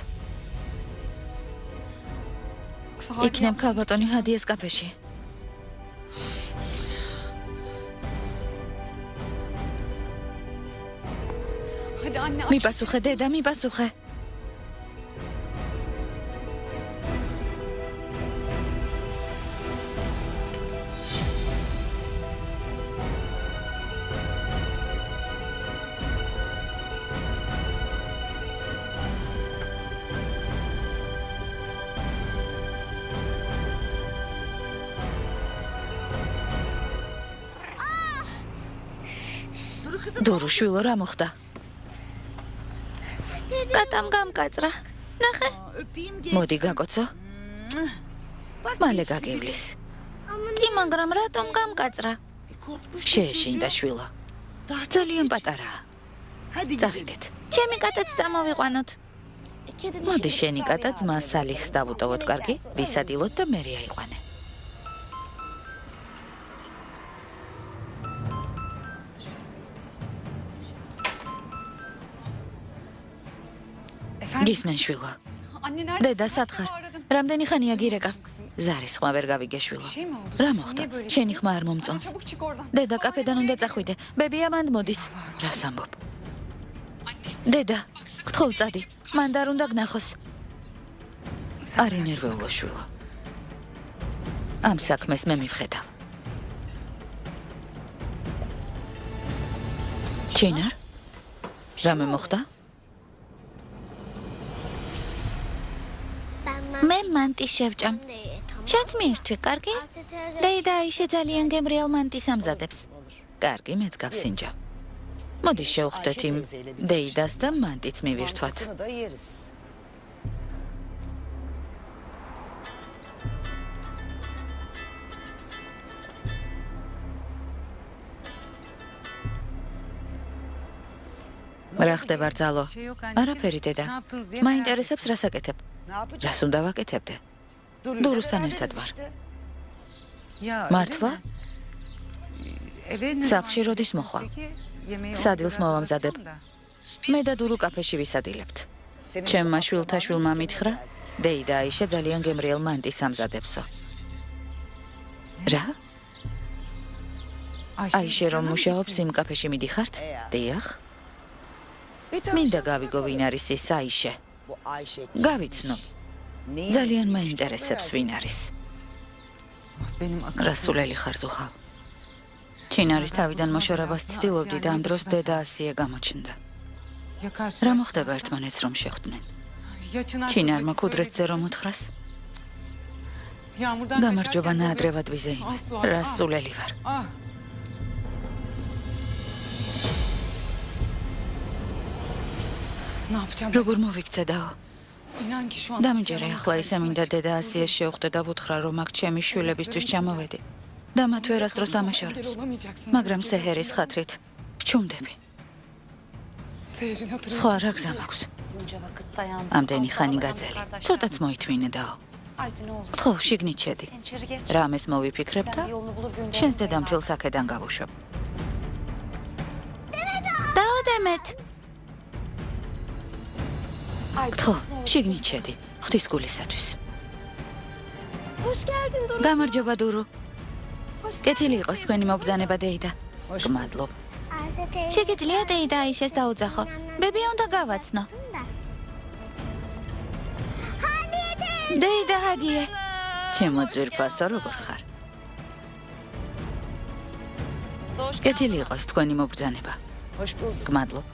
იქნებ ქალბატონი ჰადიეს კაფეში. მიპასუხე, დედა, მიპასუხე. დურუ შვილო რა მოხდა? კატამ გამკაცრა. ნახე. მოდი გაკოცო. მალე გაგივლის. კი, მაგრამ რატომ გამკაცრა? შეეშინდა შვილო. ძალიან პატარაა. წავიდეთ. ჩემი კატაც წამოვიყვანოთ. მოდი შენი კატა ძმა სალიხს დავუტოვოთ, კარგი? ვისადილოთ და მე აიყვანე. გისმენ შვილო. დედა სათხარ. რამდენი ხანია გირეკა? ზარის ხმა ვერ გავიგე შვილო. რა მოხდა? შენი ხმა არ მომწონს. დედა კაფედან უნდა წახვიდე. ბები ამან მოდის. რას ამბობ? დედა, გთხოვ წადი. მან და არ უნდა გნახოს. არ ინერვეულო შვილო. ამ საქმეს მე მივხედავ. ჩინარ? რამე მოხდა? მე მანტის შევჭამ. შენც მიირთვი, კარგი? დეიდა აიშე ძალიან გემრიელ მანტის ამზადებს. კარგი, მეც გავსინჯა. მოდი შევხვდეთ იმ დეიდას და მანტიც მივირთვათ. რა ხდება ბრძალო? არაფერი დედა. მაინტერესებს რას აკეთებ? რას უნდა ვაკეთებდე? დურუსთან ერთად ვარ. მართლა? სახლში როდის მოხვალ? სადილს მოვამზადებ. მე და დურუ კაფეში ვისადილებთ. ჩემმა შვილთა შვილმა მითხრა, დეიდა აიშე ძალიან გემრიელ მანტის ამზადებსო. რა? აიშე რომ მუშაობს იმ კაფეში მიდიხართ? დიახ. მინდა გავიგო ვინ არის ის აიშე. გავიცნო. ძალიან მაინტერესებს ვინ არის. რასულელი ხარ ზუხალ. ჩინარის თავიდან მოშორებას ცდილობდი და ამ დროს დედა ასიე გამოჩნდა. რა მოხდება ერთმანეთს რომ შეხვდნენ? ჩინარმა კუდრეთზე რომ უთხრას? გამარჯობა ნაადრევად ვიზეიმე. რასულელი ვარ. როგორ მოვიქცედაო? დამიჯერე ახლა ისე მინდა დედა ასიეს შევხვდე და ვუთხრა რომ აქ ჩემი შვილებისთვის ჩამოვედი და მათ ვერასდროს დამაშორებს. მაგრამ სეჰერის ხათრით ვჩუმდები. სხვა რა გზა მაქვს? ამდენი ხანი გაძელი. ცოტაც მოითმინედაო. გთხოვ, შიგნით შედი. რამეს მოვიფიქრებ და შენს დედამთილს აქედან გავუშვებ. დაოდემეთ. გთხოვ, შიგნით შედი. ღვთის გულისათვის. გამარჯობა დურო. კეთილი იყოს თქვენი მობრძანება დეიდა. გმადლობ. შეგიძლია დეიდა აიშეს დაუძახო. ბები უნდა გავაცნო. დეიდა ჰადიე. ჩემო ძვირფასო, როგორ ხარ? კეთილი იყოს თქვენი მობრძანება. გმადლობ.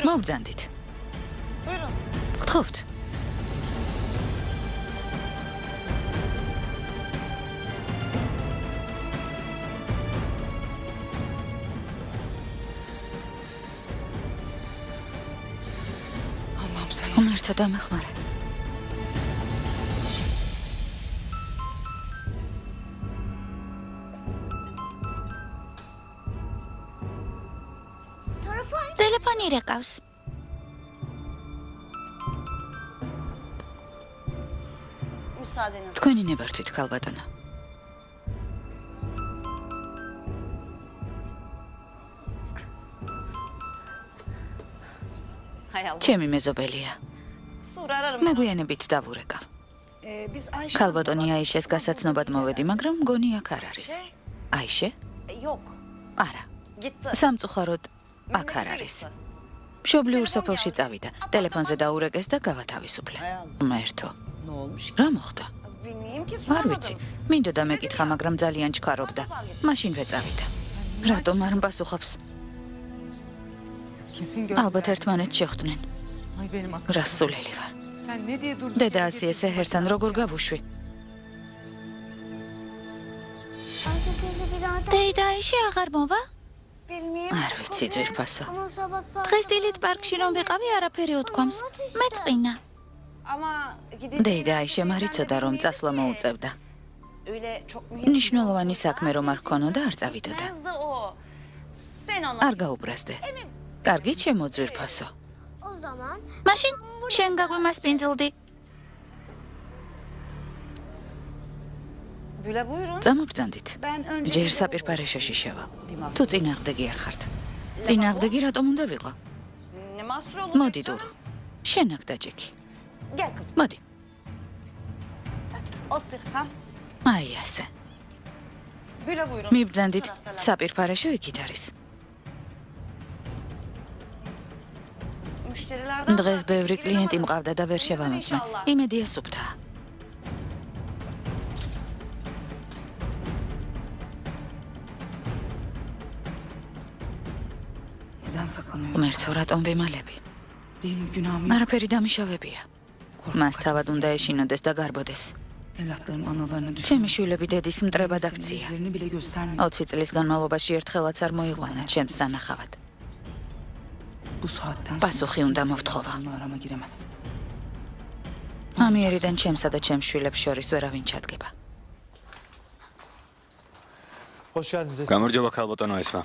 მობრძანდით. გთხოვთ. ღმერთო დამეხმარე. ტელეფონი რეკავს. თქვენი ნებართვით, ქალბატონო. ჩემი მეზობელია. მეგვიანებით დავურეკავ. ქალბატონი აიშეს გასაცნობად მოვედი, მაგრამ მგონი აქ არ არის. აიშე? არა. სამწუხაროდ აქ არ არის. მშობლიურ სოფელში წავიდა. ტელეფონზე დაურეკეს და გავათავისუფლე. ღმერთო. რა მოხდა? არ ვიცი. მინდოდა მეკითხა, მაგრამ ძალიან ჩქარობდა. მაშინ ვეწავიდა. რატომ არ მპასუხობს? ალბათ ერთმანეთს შეხვდნენ. რასულელი ვარ. დედა ასიე სეჰერთან როგორ გავუშვი? დეიდა აიშე აღარ მოვა? არ ვიცი ძვირფასო. დღეს დილით პარკში რომ ვიყავი, არაფერი უთქვამს. მეწყინა. დეიდა აიშე მარიცოდა რომ წასვლა მოუწევდა. ნიშნულოვანი საქმე რომ არ ქონოდა, არ წავიდოდა. არ გაუბრაზდე. კარგი, ჩემო ძვირფასო. მაშინ შენ გაგვიმასპინძლდი. წამოგწანდით. ჯერ საპირფარეშოში შევალ. თუ წინააღმდეგი არ ხართ. წინააღმდეგი რატომ უნდა ვიყო? მოდი დურო. შენ აქ დაჭიქი. მოდი. აი ასე. მიბრძანდით. საპირფარეშო იქით არის. დღეს ბევრი კლიენტი მყავდა და ვერ შევამოწმე. იმედია სუფთაა. ღმერთო, რატომ ვიმალები? არაფერი დამიშავებია. მას თავად უნდა ეშინოდეს და გარბოდეს. ჩემი შვილები დედის მტრებად აქცია. 20 წლის განმავლობაში ერთხელაც არ მოიყვანა ჩემს სანახავად. პასუხი უნდა მოვთხოვა. ამიერიდან ჩემსა და ჩემს შვილებს შორის ვერავინ ჩადგება. გამარჯობა ქალბატონო ესმა.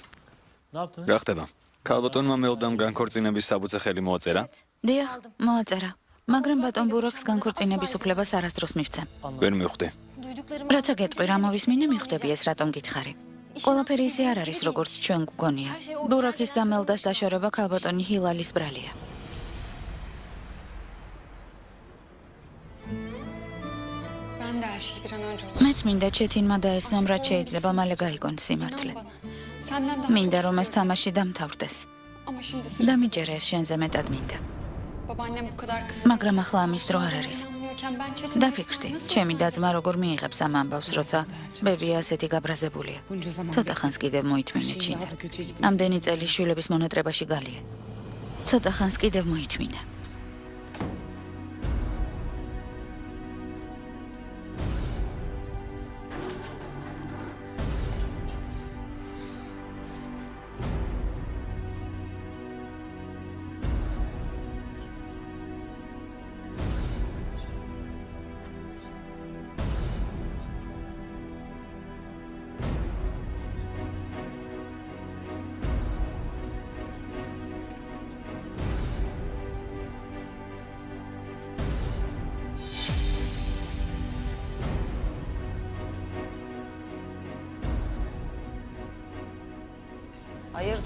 რა ხდება? ქალბატონმა მელდამ განქორწინების საბუცე ხელი მოაწერა? დიახ, მოაწერა. მაგრამ ბატონ ბუროქს განქორწინების უფლებას არასდროს მივცემ. ვერ მივხვდი. როცა გეტყვი რა მოვისმინე, მივხვდები ეს რატომ გითხარი. ყველაფერი ისე არ არის, როგორც ჩვენ გვგონია. ბუროქის და მელდას დაშორება ქალბატონი ჰილალის ბრალია. მეც მინდა ჩეთინმა და ესმამ რაც შეიძლება მალე გაიგონ სიმართლე. მინდა რომ ეს თამაში დამთავრდეს. დამიჯერე ეს შენზე მეტად მინდა. მაგრამ ახლა ამის დრო არ არის. დაფიქრდი, ჩემი და-ძმა როგორ მიიღებს ამ ამბავს, როცა ბები ასეთი გაბრაზებულია. ცოტა ხანს კიდევ მოითმინე ჩინე. ამდენი წელი შვილების მონატრებაში გალია. ცოტა ხანს კიდევ მოითმინე.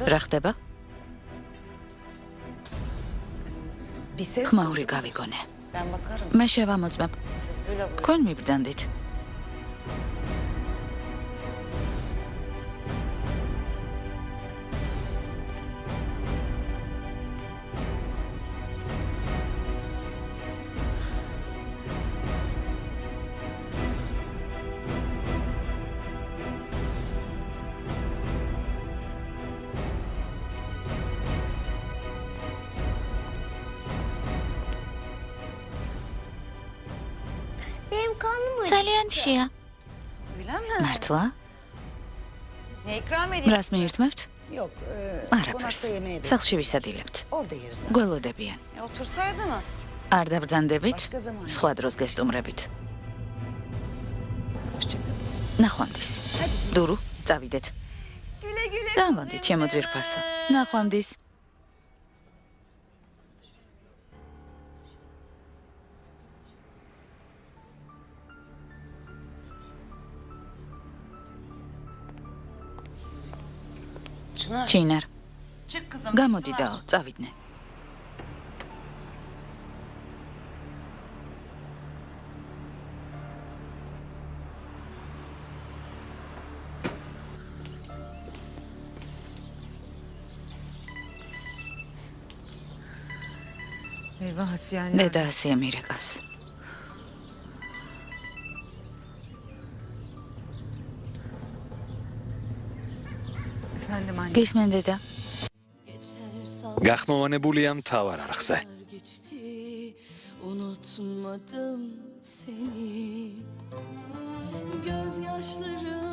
რა ხდება? ხმაური გავიგონე. მე შევამოწმებ. თქვენ მიბრძანდით. ძალიან მშია. მართლა? რას მიირთმევთ? არაფერს. სახლში ვისადილებთ. გველოდებიან. არ დაბრძანდებით? სხვა დროს გესტუმრებით. ნახვამდის. დურო, წავიდეთ. დამბანდით, ჩემო ძვირფასო. ნახვამდის. ჩინარ. გამოდი და წავიდნენ. დედა ასე მირეკავს. გისმენ დედა? გახმოვანებულია მთავარ არხზე. Unutmadım seni. Gözyaşlarım